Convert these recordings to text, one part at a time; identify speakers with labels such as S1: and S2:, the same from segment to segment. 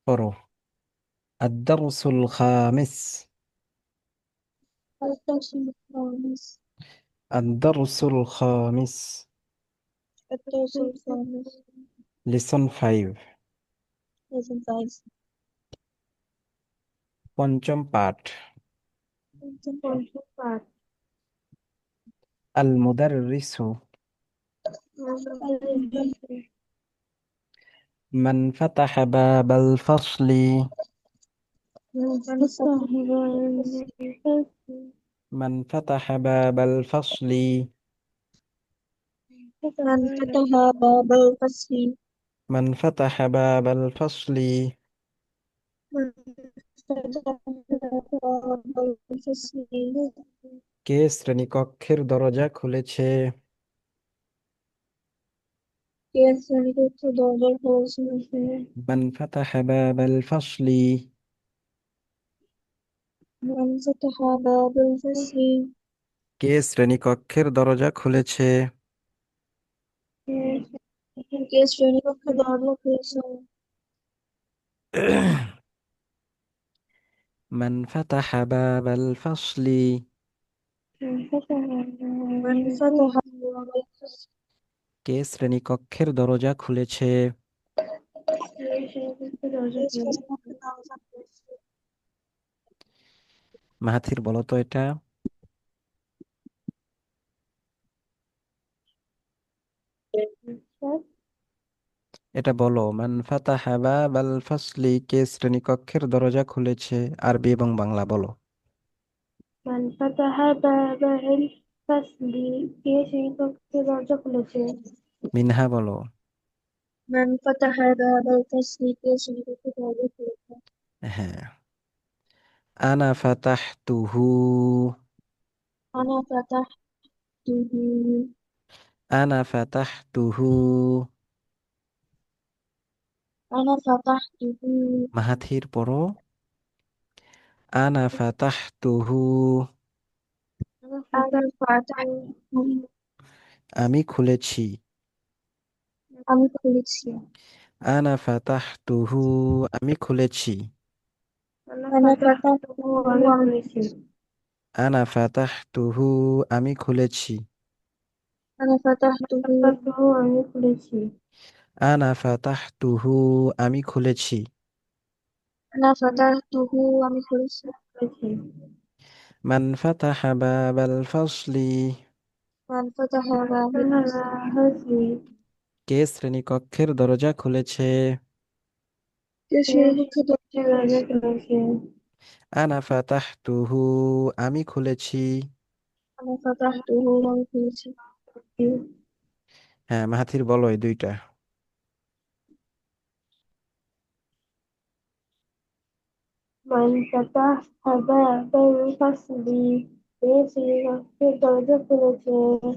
S1: পড়ো। আদ-দারসুল খামিস।
S2: الدرس الخامس.
S1: আদ-দারসুল খামিস।
S2: الدرس الخامس.
S1: Lesson 5।
S2: lesson 5.
S1: পঞ্চম পাঠ।
S2: পঞ্চম পাঠ।
S1: আল মুদাররিসু মান ফাতাহা বাবাল ফাসলি। মান ফাতাহা বাবাল ফাসলি।
S2: من فتح باب الفصل.
S1: মান ফাতাহা বাবাল ফাসলি।
S2: من فتح باب الفصل.
S1: কে শ্রেণীকক্ষের দরজা খুলেছে?
S2: কে শ্রেণীকক্ষ দরজা খুলেছে?
S1: মান ফাতাহা বাবাল ফাসলি।
S2: من فتح باب الفصل.
S1: কে শ্রেণীকক্ষের দরজা খুলেছে?
S2: কে শ্রেণীকক্ষ দরজা খুলেছে?
S1: মান ফাতাহা বাবাল ফাসলি।
S2: من فتح باب الفصل.
S1: কে শ্রেণীকক্ষের দরজা খুলেছে?
S2: কে শ্রেণীকক্ষ দরজা খুলেছে?
S1: মাহাথির, বলো তো এটা। এটা বলো, মান ফাতাহা বাবাল ফাসলি, কে শ্রেণীকক্ষের দরজা খুলেছে? আরবি এবং বাংলা বলো।
S2: من فتح باب الفصل. কে শ্রেণীকক্ষ দরজা খুলেছে?
S1: মিনহা বলো।
S2: من فتح باب الفصل. কে শ্রেণীকক্ষ দরজা খুলেছে?
S1: হ্যাঁ। আনা ফাতাহতুহু।
S2: أنا فتحته.
S1: আনা ফাতাহতুহু।
S2: أنا فتحته.
S1: মাহাথির, পড়ো। আনা ফাতাহতুহু।
S2: أنا فتحته.
S1: আমি খুলেছি।
S2: আমি খুলেছি।
S1: আনা ফাতাহতুহু। আমি খুলেছি।
S2: أنا فتحته. আমি খুলেছি।
S1: আনা ফাতাহতুহু। আমি খুলেছি।
S2: أنا فتحته. আমি খুলেছি।
S1: আনা ফাতাহতুহু। আমি খুলেছি।
S2: أنا فتحته. আমি খুলেছি।
S1: মান ফাতাহা বাবাল ফাসলি।
S2: من فتح باب الفصل.
S1: কে শ্রেণীকক্ষের দরজা খুলেছে?
S2: কে শ্রেণীকক্ষ দরজা খুলেছে?
S1: আনা ফাতাহতুহু। আমি খুলেছি।
S2: أنا فتحته. আমি খুলেছি।
S1: হ্যাঁ, মাহাথির, বলো এই দুইটা।
S2: من فتح باب الفصل. কে শ্রেণীকক্ষের দরজা খুলেছে?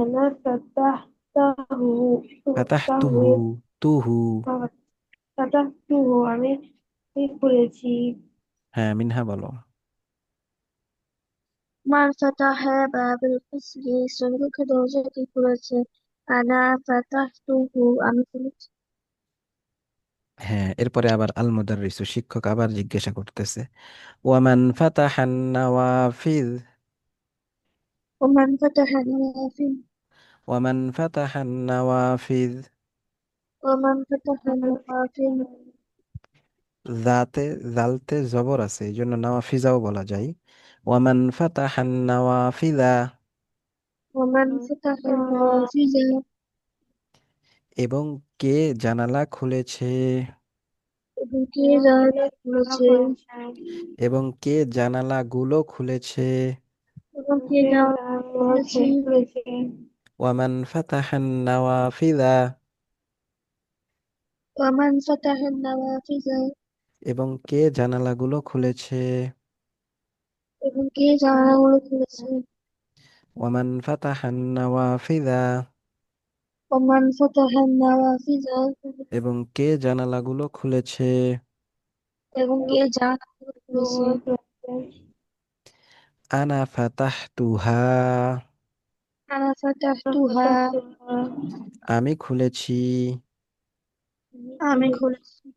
S2: أنا فتحته.
S1: ফাতাহতুহু। তুহু।
S2: فتحته. আমি খুলেছি।
S1: হ্যাঁ, মিনহা বলো।
S2: من فتح باب الفصل. শ্রেণীকক্ষের দরজা কে খুলেছে? أنا فتحته. আমি খুলেছি।
S1: হ্যাঁ, এরপরে আবার আল মুদাররিসু, শিক্ষক আবার জিজ্ঞাসা করতেছে, ওয়ামান ফাতাহান নাওয়াফিজ।
S2: ومن فتح النوافذ.
S1: ওয়ামান ফাতাহান নাওয়াফিজ।
S2: ومن فتح النوافذ.
S1: জাতে জালতে জবর আছে, এই জন্য নাওয়াফিজাও বলা যায়। ওয়ামান ফাতাহান নাওয়াফিজা।
S2: ومن فتح النوافذ.
S1: এবং কে জানালা খুলেছে?
S2: এবং কে জানালা খুলেছে?
S1: এবং কে জানালাগুলো খুলেছে?
S2: এবং কে জানালা খুলেছে?
S1: ওয়ামান ফাতাহান নাওয়াফিজা।
S2: ومن فتح النوافذ.
S1: এবং কে জানালাগুলো খুলেছে?
S2: এবং কে জানালাগুলো খুলেছে?
S1: ওয়ামান ফাতাহান নাওয়াফিজা।
S2: ومن فتح النوافذ.
S1: এবং কে জানালাগুলো খুলেছে?
S2: এবং কে জানালাগুলো খুলেছে?
S1: আনা ফাতাহতুহা।
S2: أنا فتحتها.
S1: আমি খুলেছি।
S2: আমি খুলেছি।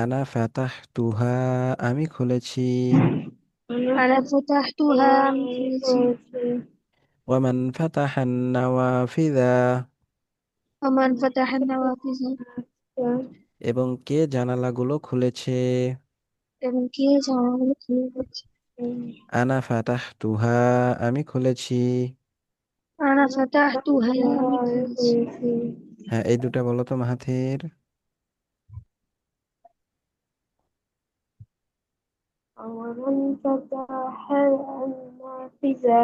S1: আনা ফাতাহতুহা, আমি খুলেছি।
S2: أنا فتحتها من فلسطين.
S1: ওয়ামান ফাতাহান নাওয়াফিযা,
S2: ومن فتح النوافذ.
S1: এবং কে জানালাগুলো খুলেছে।
S2: এবং কে জানালাগুলো খুলে দিয়েছে?
S1: আনা ফাতাহতুহা, আমি খুলেছি।
S2: أنا فتحتها من فلسطين.
S1: হ্যাঁ, এই দুটা বলো তো মাহাথির।
S2: ومن فتح النافذة.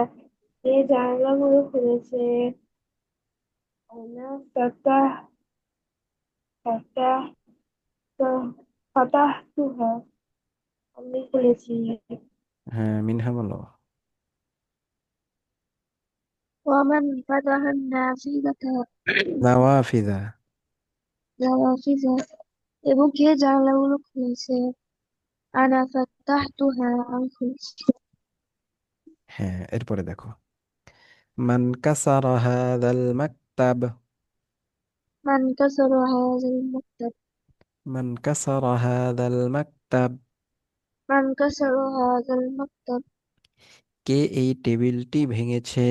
S2: কে জানালাগুলো খুলেছে? أنا فتح فتحتها. আমি খুলেছি।
S1: হ্যাঁ, মিনহা বলো।
S2: ومن فتح النافذة.
S1: নাওয়াফিযা।
S2: نوافذ. এবং কে জানালাগুলো খুলেছে? أنا فتحتها. আমি খুলেছি।
S1: হ্যাঁ, এরপরে দেখো, মান কাসারা হাযাল মাকতাব,
S2: من كسر هذا المكتب.
S1: মান কাসারা হাযাল মাকতাব,
S2: من كسر هذا المكتب.
S1: কে এই টেবিলটি ভেঙেছে।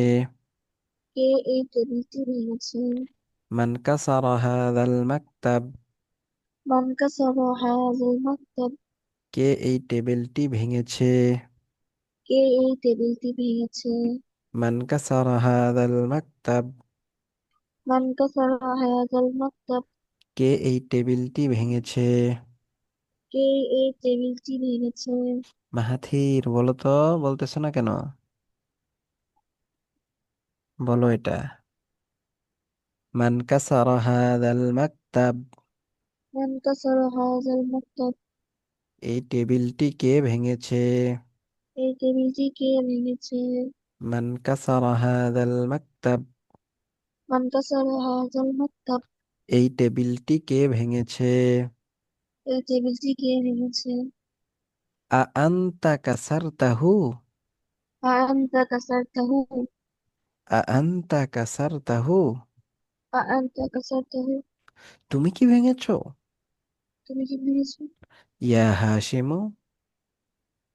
S2: কে এই টেবিলটি ভেঙেছে?
S1: মান কাসারা হাযাল মাকতাব,
S2: من كسر هذا المكتب.
S1: কে এই টেবিলটি ভেঙেছে।
S2: কে এই টেবিলটি ভেঙেছে?
S1: মান কাসারা হাযাল মাকতাব,
S2: من كسر هذا المكتب.
S1: কে এই টেবিলটি ভেঙেছে।
S2: কে এই টেবিলটি ভেঙেছে?
S1: মাহাথির বলো তো, বলতেছো না কেন? বলো এটা। মান কাসারা হাযাল মাকতাব,
S2: من كسر هذا المكتب.
S1: এই টেবিলটি কে ভেঙেছে।
S2: এই টেবিলটি কে ভেঙেছে?
S1: মান কাসারা হাযাল মাকতাব,
S2: من كسر هذا المكتب.
S1: এই টেবিলটি কে ভেঙেছে।
S2: এই টেবিলটি কে ভেঙেছে?
S1: আ আনতা কাসারতাহু,
S2: أأنت كسرته.
S1: আ আনতা কাসারতাহু,
S2: أأنت كسرته.
S1: তুমি কি ভেঙেছো।
S2: তুমি কি ভেঙেছো?
S1: ইয়া হাশিমু,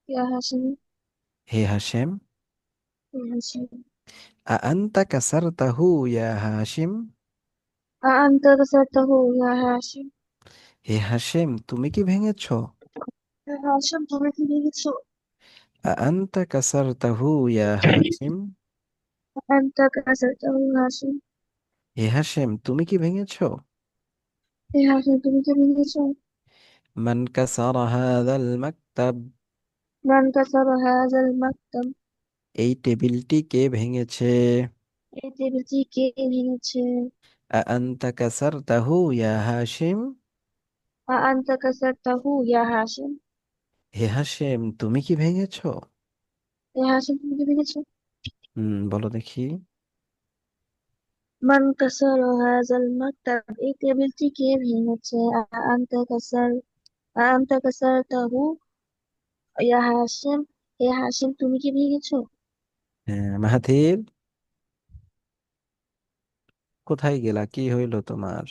S2: ইয়া হাসিম।
S1: হে হাশেম।
S2: ইয়া হাসিম।
S1: আ আনতা কাসারতাহু ইয়া হাশিম,
S2: أأنت كسرته يا هاشم.
S1: হে হাশেম তুমি কি ভেঙেছো।
S2: ইয়া হাসিম, তুমি কি ভেঙেছো?
S1: আ আনতা কাসারতাহু ইয়া হাশিম,
S2: أأنت كسرته يا هاشم.
S1: হে হাশেম তুমি কি ভেঙেছো।
S2: ইয়া হাসিম, তুমি কি ভেঙেছো?
S1: মান কাসারা হাযাল মাকতাব,
S2: من كسر هذا المكتب.
S1: এই টেবিলটি কে ভেঙেছে।
S2: এই টেবিলটি কে ভেঙেছে?
S1: আ আনতা কাসারতাহু ইয়া হাশিম,
S2: أأنت كسرته يا هاشم.
S1: হে হাশেম তুমি কি ভেঙেছো।
S2: ইয়া হাসিম, তুমি কি ভেঙেছো?
S1: বলো দেখি।
S2: من كسر هذا المكتب. এই টেবিলটি কে ভেঙেছে? أأنت كسر أأنت كسرته يا هاشم. হে হাসিম, তুমি কি ভেঙেছো?
S1: হ্যাঁ মাহাথির, কোথায় গেলা, কি হইলো তোমার।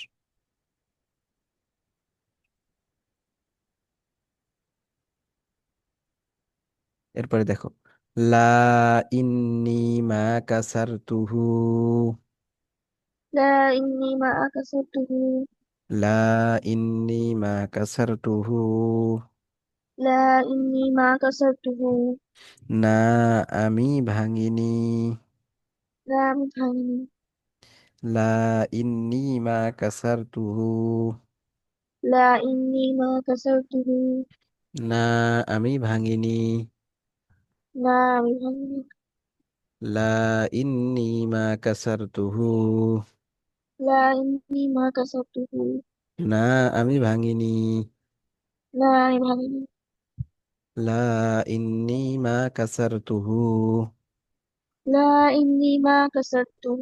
S1: এরপরে দেখো, লা ইন্নী মা কাসারতুহু,
S2: لا إني ما كسرته.
S1: লা ইন্নী মা কাসারতুহু,
S2: لا إني ما كسرته.
S1: না আমি ভাঙিনি।
S2: لا আমি ভাঙিনি।
S1: লা ইন্নী মা কাসারতুহু,
S2: لا إني ما كسرته.
S1: না আমি ভাঙিনি।
S2: না আমি ভাঙিনি।
S1: লা ইন্নী মা কাসারতুহু,
S2: لا إني ما كسرته.
S1: না আমি ভাঙিনি।
S2: না আমি ভাঙিনি।
S1: লা ইন্নী মা কাসারতুহু,
S2: لا إني ما كسرته.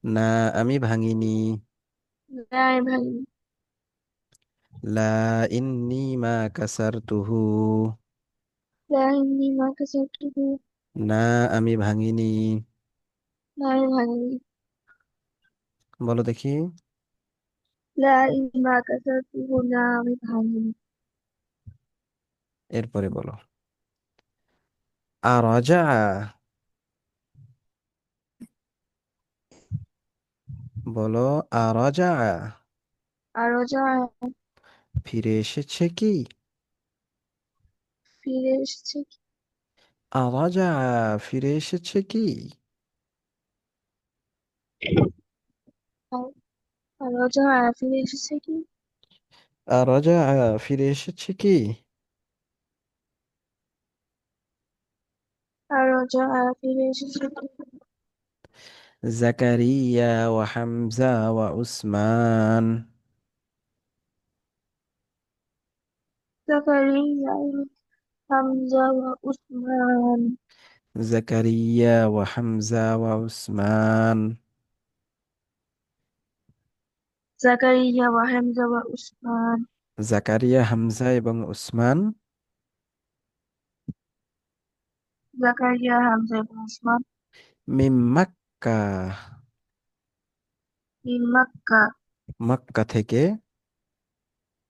S1: না আমি ভাঙিনি।
S2: না আমি ভাঙিনি।
S1: লা ইন্নী মা কাসারতুহু,
S2: لا إني ما كسرته.
S1: না আমি ভাঙিনি।
S2: না আমি ভাঙিনি।
S1: বলো দেখি।
S2: لا ما كسرته ناقض عني.
S1: এরপরে বলো। আরাজা, বলো। আরাজা,
S2: أرجع
S1: ফিরে এসেছে কি?
S2: ফিরে এসেছে কি?
S1: আরাজা, ফিরে এসেছে কি?
S2: أرجع ফিরে এসেছে কি?
S1: আরাজা, ফিরে এসেছে কি?
S2: أرجع ফিরে এসেছে কি?
S1: জাকারিয়া ওয়া হামজা ওয়া উসমান।
S2: زكريا حمزة وعثمان.
S1: জাকারিয়া ওয়া হামজা ওয়া উসমান।
S2: زكريا وحمزة وعثمان.
S1: জাকারিয়া, হামজা এবং উসমান
S2: زكريا حمزة وعثمان
S1: মিম মাক্কা,
S2: من مكة.
S1: মক্কা থেকে।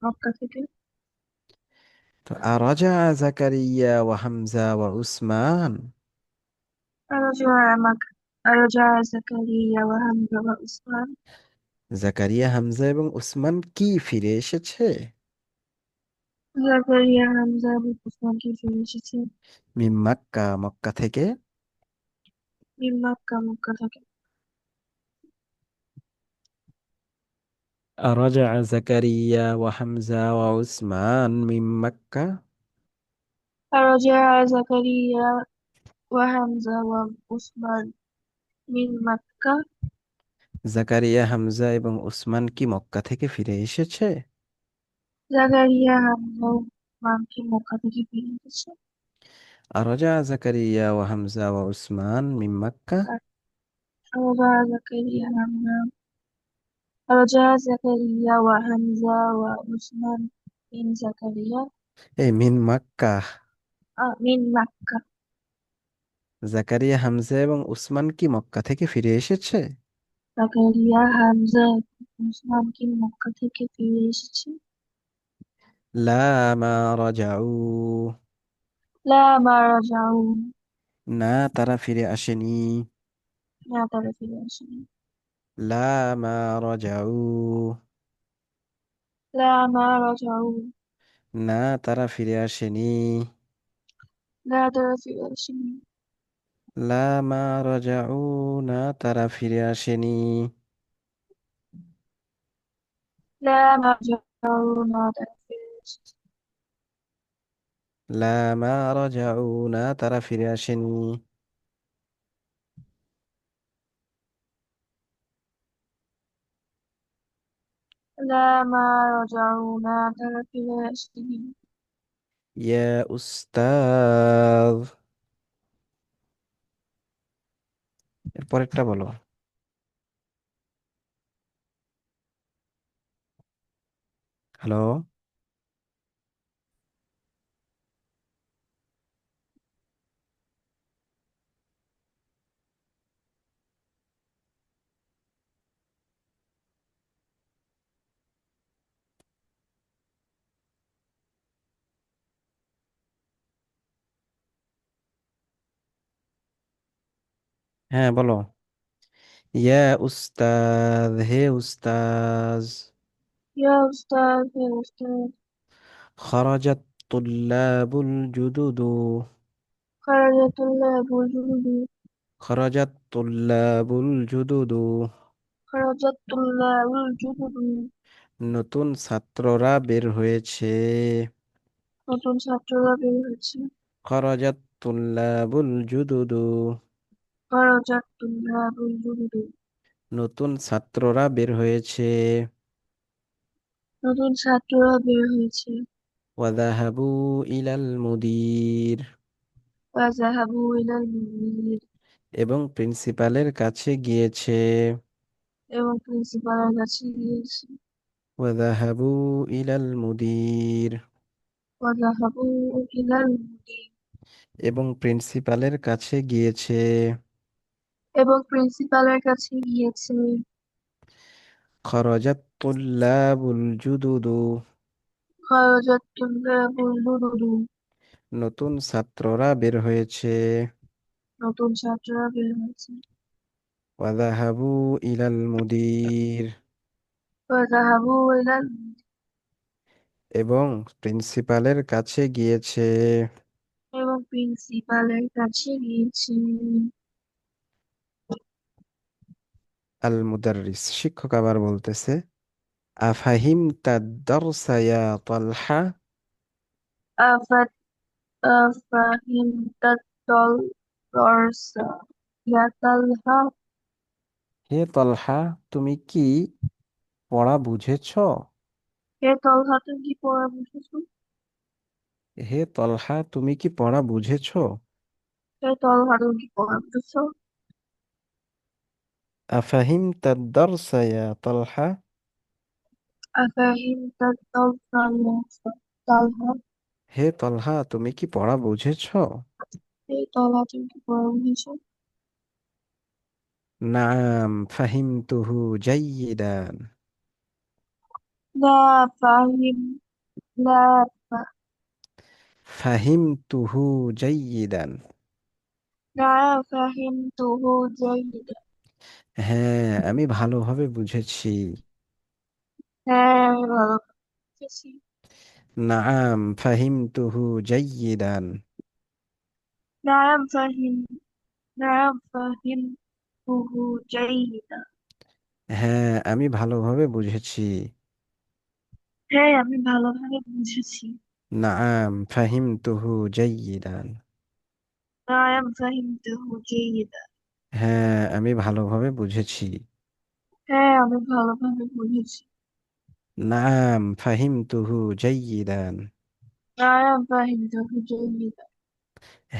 S2: মক্কা থেকে।
S1: তো আরাজা জাকারিয়া ওয়া হামজা ওয়া উসমান।
S2: رجع مكة. رجع زكريا وحمزة وعثمان.
S1: জাকারিয়া, হামজা এবং উসমান কি ফিরে এসেছে?
S2: زكريا حمزة وعثمان কি ফিরে এসেছে?
S1: মিম মাক্কা, মক্কা থেকে।
S2: من مكة. মক্কা থেকে।
S1: رجع زكريا وحمزة وعثمان من مكة.
S2: رجع زكريا وحمزة وعثمان من مكة.
S1: জাকারিয়া, হামজা এবং উসমান কি মক্কা থেকে ফিরে এসেছে?
S2: জাকারিয়া হামজা ও উসমান কি মক্কা থেকে ফিরে এসেছে?
S1: رجع زكريا وحمزة وعثمان من مكة.
S2: رجع زكريا حمزة. رجع زكريا وحمزة وعثمان من زكريا.
S1: من مكة.
S2: من مكة.
S1: জাকারিয়া, হামজা এবং উসমান কি মক্কা থেকে ফিরে এসেছে?
S2: জাকারিয়া হামজা উসমান কি মক্কা থেকে ফিরে এসেছে?
S1: لا، ما رجعوا।
S2: লা মা রাজাউ।
S1: না, তারা ফিরে আসেনি।
S2: না তারা ফিরে আসেনি।
S1: لا، ما رجعوا।
S2: লা মা রাজাউ।
S1: না, তারা ফিরে আসেনি।
S2: না তারা ফিরে আসেনি।
S1: লা, মা রাজাউ। না, তারা ফিরে আসেনি।
S2: লা মা রাজাউ। না তারা ফিরে এসেছে।
S1: লা, মা রাজাউ। না, তারা ফিরে আসেনি।
S2: লা মা রাজাউ। না তারা ফিরে আসেনি।
S1: ইয়া উস্তাদ, এর পরেরটা বলো। হ্যালো। হ্যাঁ, বলো। ইয়া উস্তাদ, হে উস্তাজ।
S2: ইয়া উস্তাদ হে উস্তাদ।
S1: খরাজাত তুল্লাবুল জুদুদু।
S2: খারাজাতুল্লাহ বুজুর্গি।
S1: খরাজাত তুল্লাবুল জুদুদু।
S2: খারাজাতুল্লাহ বুজুর্গি।
S1: নতুন ছাত্ররা বের হয়েছে।
S2: নতুন ছাত্ররা বের হয়েছে।
S1: খরাজাত তুল্লাবুল জুদুদু।
S2: খারাজাতুল্লাহ বুজুর্গি।
S1: নতুন ছাত্ররা বের হয়েছে।
S2: নতুন ছাত্ররা বের হয়েছে।
S1: ওয়াদাহাবু ইলাল মুদির।
S2: ওয়াজাহাবু ইলাল মুদির।
S1: এবং প্রিন্সিপালের কাছে গিয়েছে।
S2: এবং প্রিন্সিপালের কাছে গিয়েছে।
S1: ওয়াদাহাবু ইলাল মুদির।
S2: ওয়াজাহাবু ইলাল মুদির।
S1: এবং প্রিন্সিপালের কাছে গিয়েছে।
S2: এবং প্রিন্সিপালের কাছে গিয়েছে।
S1: খরজাত তুল্লাবুল জুদুদু।
S2: خرجت طلاب الجدد
S1: নতুন ছাত্ররা বের হয়েছে।
S2: নতুন ছাত্ররা বের হয়েছে
S1: ওয়াযাহাবু ইলাল মুদির।
S2: وذهبوا إلى
S1: এবং প্রিন্সিপালের কাছে গিয়েছে।
S2: এবং প্রিন্সিপালের কাছে গিয়েছে
S1: আল মুদাররিস শিক্ষক আবার বলতেছে, আফাহিমতা দারসা ইয়া তালহা।
S2: أفت أفهمت الدرس يا طلحة
S1: হে তালহা, তুমি কি পড়া বুঝেছো?
S2: হে তলহা তুমি কি পড়া বুঝেছো
S1: হে তালহা, তুমি কি পড়া বুঝেছো?
S2: হে তলহা তুমি কি পড়া বুঝেছো
S1: আফাহিমতা দারসা ইয়া তালহা।
S2: أفهمت الدرس يا طلحة
S1: হে তালহা, তুমি কি পড়া বুঝেছো?
S2: হে তলহা তুমি কি পড়া বুঝেছো
S1: নাম ফাহিমতুহু জাইয়িদান।
S2: لا فهم لا
S1: ফাহিমতুহু জাইয়িদান।
S2: نعم فهمته جيدا
S1: হ্যাঁ, আমি ভালোভাবে বুঝেছি।
S2: হ্যাঁ আমি ভালো বুঝেছি
S1: নাম ফাহিমতুহু জাইয়িদান।
S2: نعم فهم نعم فهمته جيدا
S1: হ্যাঁ, আমি ভালোভাবে বুঝেছি।
S2: হ্যাঁ আমি ভালোভাবে বুঝেছি
S1: নাম ফাহিমতুহু জাইয়িদান।
S2: نعم فهمته جيدا
S1: হ্যাঁ, আমি ভালোভাবে বুঝেছি।
S2: হ্যাঁ আমি ভালোভাবে বুঝেছি
S1: নাম ফাহিমতুহু জাইয়িদান।
S2: نعم فهمته جيدا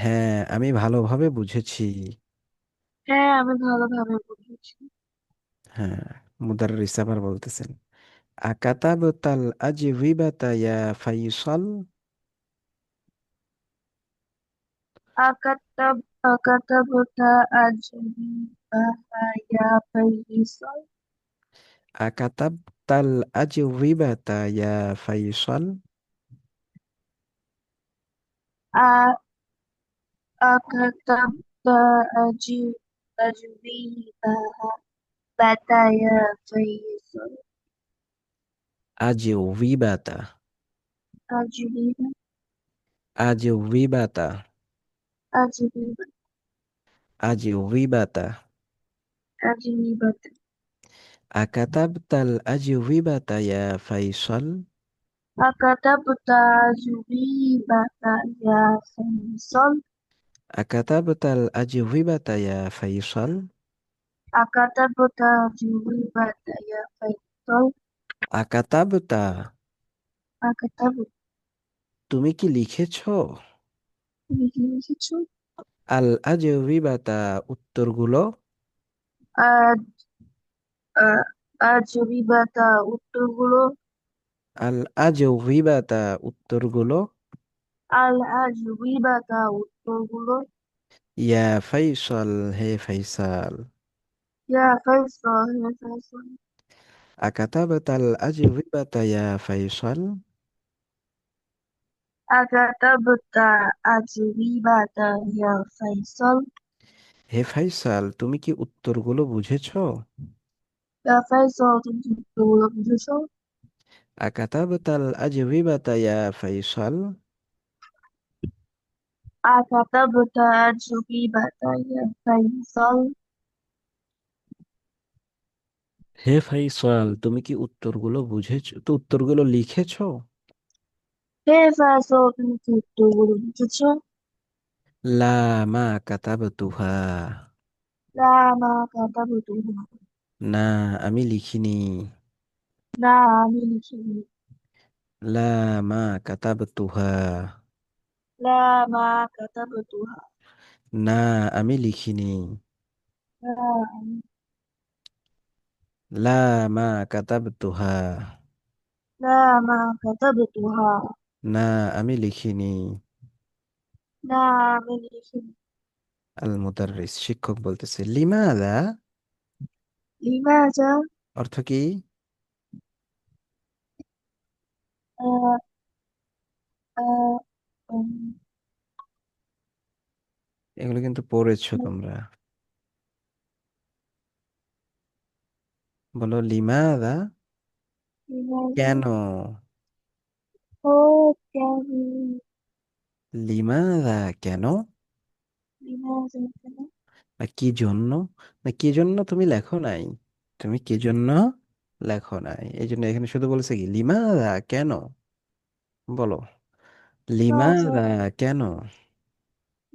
S1: হ্যাঁ, আমি ভালোভাবে বুঝেছি।
S2: হ্যাঁ আমি ভালোভাবে বুঝেছি
S1: হ্যাঁ, মুদাররিস আবার বলতেছেন, আকাতাবতাল আজওয়িবাতা ইয়া ফাইসাল।
S2: أكتبت أجوبة يا فيصل
S1: আকাতাবতাল আজওয়িবাতা ইয়া ফাইসাল।
S2: أكتبت أجوبة يا فيصل
S1: আজওয়িবাতা।
S2: أجوبة
S1: আজওয়িবাতা।
S2: أجوبة
S1: আজওয়িবাতা।
S2: أجوبة
S1: আকাতাবতাল আজওয়িবাতা ইয়া ফাইসাল।
S2: أكتبت أجوبة يا فيصل
S1: আকাতাবতাল আজওয়িবাতা ইয়া ফাইসাল।
S2: أكتبت أجوبة يا فيصل
S1: আকাতাবতা,
S2: أكتبت
S1: তুমি কি লিখেছো?
S2: লিখেছো
S1: আল আজওয়িবাতা, উত্তরগুলো।
S2: أجوبة উত্তরগুলো
S1: আল আজওয়িবাতা, উত্তরগুলো।
S2: الأجوبة উত্তরগুলো
S1: ইয়া ফাইসাল, হে ফাইসাল।
S2: يا فيصل يا فيصل
S1: আকাতাবতাল আজওয়িবাতা ইয়া ফাইসাল।
S2: أكتبت أجوبة يا فيصل
S1: হে ফাইসাল, তুমি কি উত্তরগুলো বুঝেছো?
S2: يا فيصل তুমি কি উত্তরগুলো বুঝেছো
S1: আকাতাবতাল আজওয়িবাতা ইয়া ফাইসাল।
S2: أكتبت أجوبة يا فيصل
S1: হে ফাইসাল, তুমি কি উত্তরগুলো বুঝেছো, তো উত্তরগুলো লিখেছো?
S2: হে فيصل তুমি কি উত্তরগুলো বুঝেছো
S1: লা মা কাতাবতুহা।
S2: لا ما كتبتها
S1: না, আমি লিখিনি।
S2: না আমি লিখিনি
S1: লা মা কাতাবতুহা।
S2: لا ما كتبتها
S1: না, আমি লিখিনি।
S2: لا أنا-
S1: লা মা কাতাবতুহা।
S2: لا ما كتبتها
S1: না, আমি লিখিনি।
S2: لا আমি লিখিনি
S1: আল মুদাররিস শিক্ষক বলতেছে, লিমাদা,
S2: لماذا
S1: অর্থ কি?
S2: আহ, আহ, উম,
S1: এগুলো কিন্তু পড়েছো তোমরা। বলো লিমাদা,
S2: لماذا
S1: কেন?
S2: هو كان
S1: লিমাদা কেন,
S2: لماذا كان
S1: না কি জন্য, না কি জন্য তুমি লেখো নাই, তুমি কি জন্য লেখো নাই, এই জন্য এখানে শুধু বলেছে কি লিমাদা কেন। বলো
S2: لماذا
S1: লিমাদা কেন,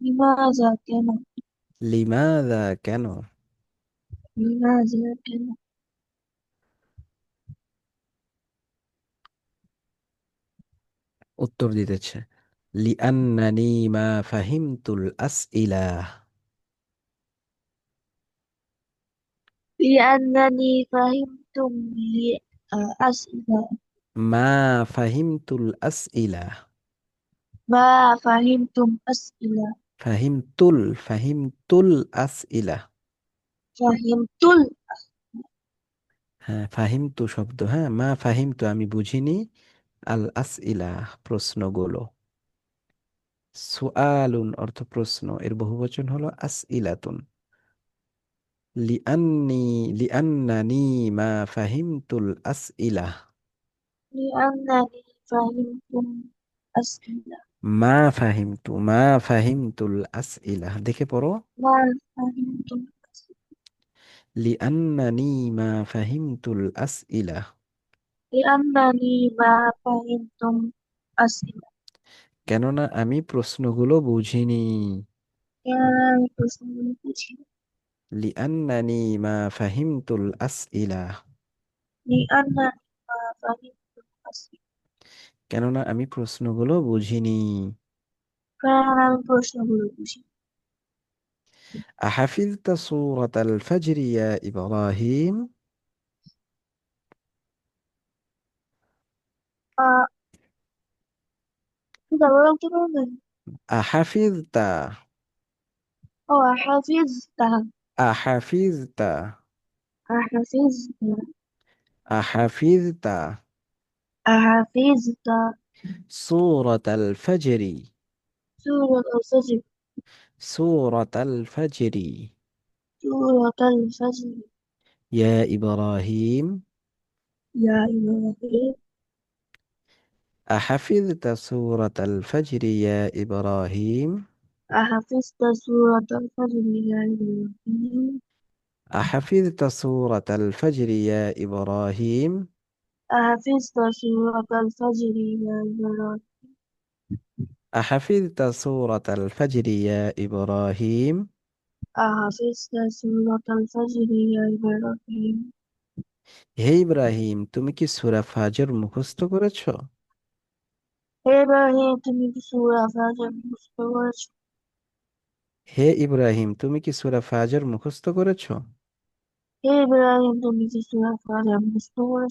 S2: لماذا كان
S1: লিমাদা কেন।
S2: لماذا كان
S1: উত্তর দিতেছে লিআন্নানি মা ফাহিমতুল আসইলা।
S2: لأنني فهمتم لي أسئلة
S1: মা ফাহিমতুল আসইলা।
S2: ما فهمتم أسئلة
S1: ফাহিমতুল, ফাহিমতুল আসইলা।
S2: فهمت
S1: হ্যাঁ ফাহিমতু শব্দ, হ্যাঁ মা ফাহিমতু আমি বুঝিনি, আল আসইলা প্রশ্নগুলো। সুআলুন অর্থ প্রশ্ন, এর বহুবচন হলো আসইলাতুন। লিআন্নি, লিআন্নানি মা ফাহিমতুল আসইলা।
S2: لأنني فهمتم أسئلة
S1: মা ফাহিমতু, মা ফাহিমতুল আসইলা দেখে পড়ো।
S2: ما فهمتم أسئلة
S1: লিআন্নানি মা ফাহিমতুল আসইলা।
S2: لأنني ما فهمتم أسئلة
S1: কেননা আমি প্রশ্নগুলো বুঝিনি।
S2: كان القسم مفيد
S1: লিআন্নানি মা ফাহিমতুল আসইলা।
S2: لأنني ما فهمتم أسئلة
S1: কেননা আমি প্রশ্নগুলো বুঝিনি।
S2: كان القسم مفيد
S1: আহাফিজতা সূরাতাল ফাজর ইয়া ইব্রাহিম।
S2: كده ورد من
S1: আহাফিজতা,
S2: أو حفظتها
S1: আহাফিজতা,
S2: أحفظتها
S1: আহাফিজতা
S2: أحفظت
S1: সূরাতাল ফাজর,
S2: سورة الفجر
S1: সূরাতাল ফাজর
S2: سورة الفجر
S1: ইয়া ইব্রাহিম।
S2: يا إبراهيم
S1: أحفظت سورة الفجر يا إبراهيم.
S2: أحفظت سورة الفجر يا إبراهيم
S1: أحفظت سورة الفجر يا إبراهيم.
S2: أحفظت سورة الفجر يا إبراهيم
S1: أحفظت سورة الفجر يا إبراهيم.
S2: أحفظت سورة الفجر يا إبراهيم
S1: হে ইব্রাহিম তুমি কি সূরা ফাজর মুখস্থ করেছো?
S2: إبراهيم تمك سورة فجر مستوى
S1: হে ইব্রাহিম তুমি কি সূরা ফাজর মুখস্থ করেছো?
S2: إبراهيم تمك سورة فجر مستوى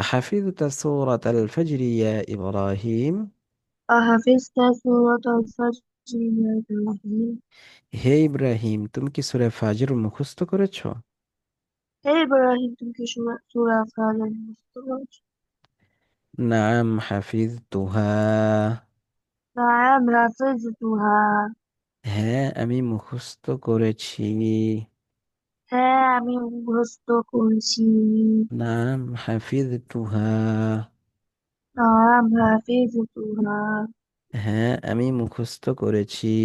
S1: أحفظت سورة الفجر يا إبراهيم.
S2: أحفظت سورة الفجر يا إبراهيم
S1: হে ইব্রাহিম তুমি কি সূরা ফাজর মুখস্থ করেছো?
S2: إبراهيم تمك سورة فجر مستوى
S1: নাম হাফিজতুহা।
S2: نعم حفظتها
S1: হ্যাঁ আমি মুখস্থ করেছি।
S2: হ্যাঁ আমি মুখস্থ করেছি
S1: নাম হাফিজতুহা।
S2: নাম হাফিজতুহা
S1: হ্যাঁ আমি মুখস্থ করেছি।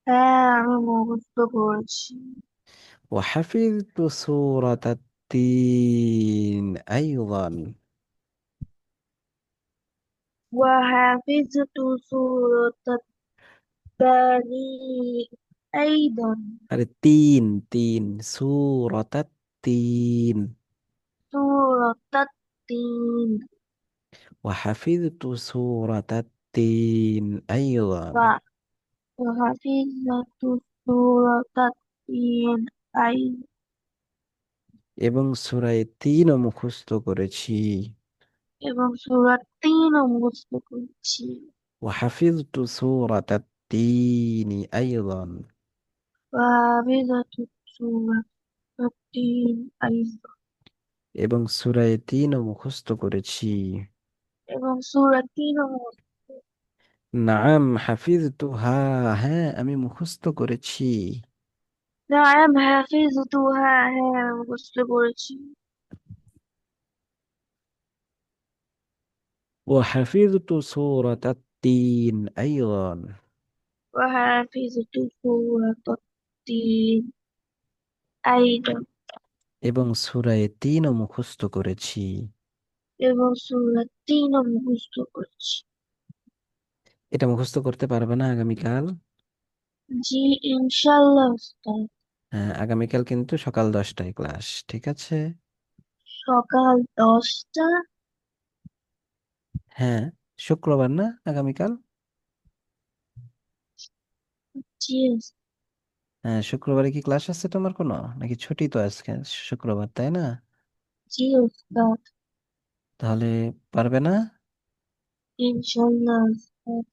S2: হ্যাঁ আমি মুখস্থ করেছি
S1: وحفظت سورة التين أيضا.
S2: وحفظت سورة التاني أيضا
S1: তিন তিন سورة التين.
S2: سورة التين
S1: وحفظت سورة التين أيضا.
S2: و- وحفظت سورة التين أيضا
S1: এবং সূরায়ে তিনও মুখস্থ করেছি।
S2: এবং সূরা তিনও মুখস্থ করেছি
S1: وحفظت سورة التين أيضا.
S2: وحفظت سورة التين أيضا
S1: এবং সূরা তিনও মুখস্থ করেছি।
S2: এবং সূরা 3 ও
S1: নাম হাফিজতুহা, হ্যাঁ আমি মুখস্থ করেছি।
S2: নাম হাফিজতুহা, হ্যাঁ আমি মুখস্থ করেছি।
S1: وحفظت سورة التين أيضا،
S2: وحافظت سورة التين أيضا।
S1: এবং সূরা তিনও মুখস্থ করেছি।
S2: এবং সূরা 3 ও মুখস্থ করেছি।
S1: এটা মুখস্থ করতে পারবে না আগামীকাল?
S2: জি, ইনশাল্লাহ উস্তাদ।
S1: হ্যাঁ, আগামীকাল কিন্তু সকাল 10টায় ক্লাস, ঠিক আছে?
S2: সকাল 10টা।
S1: হ্যাঁ, শুক্রবার না আগামীকাল?
S2: জি
S1: হ্যাঁ, শুক্রবারে কি ক্লাস আছে তোমার কোনো, নাকি ছুটি তো আজকে শুক্রবার, তাই না?
S2: জি উস্তাদ।
S1: তাহলে পারবে না?
S2: ইনশাল্লাহ উস্তাদ।